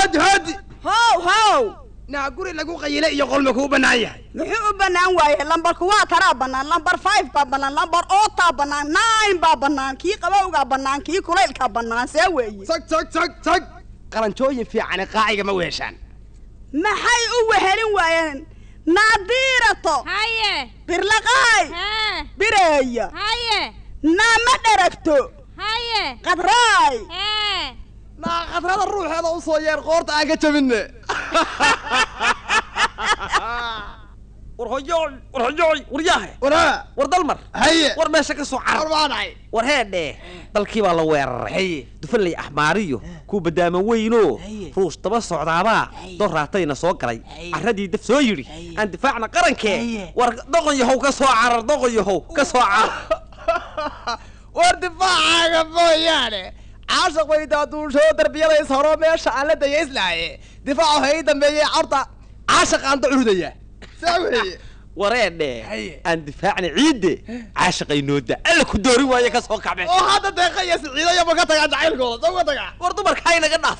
هادي هادي هاو ناقوري لقو قيلة يقول مكو بنايا محو بنان وايه لمبر كوا ترى بنان لمبر 5 با بنان لمبر 8 بنان 9 با بنان كي قبوغا بنان كي كليلكا بنان سوي تك قرنجوين في عن قاعي ما ويشان ما حي او وهلين وايه ناديرته هاي برلقاي ها بريا هاي نام دركتو هاي قدراي ها ما خطر الروح هذا وصير قورت اجت منه ورهجوي ورياه وردلمر هي ورماشا كسو عرب ورباناي ورهيده dalkii baa la weeraray dufalay axmaariyo ku badaama weyno ruus taba socdaaba doraatayna soo galay aradii daf soo yiri aan difaacna qarankee war doqon yahow ka soo carar doqon yahow ka soo carar war difaacaga mooyaane caashaq weyda duusho darbiyada ishoro meesha aan la dayeeslaaye difaacu hay dambeeyay carta caashaq aan ducudaya saaweye wareedhe aan difaacna ciide caashaqaynooda alla ku doori waaye ka soo kacbe oo hadda deeqayas ciidaya ma ka tagaa jacaylkooda soo ka tagaa war dumarka ay naga dhaaf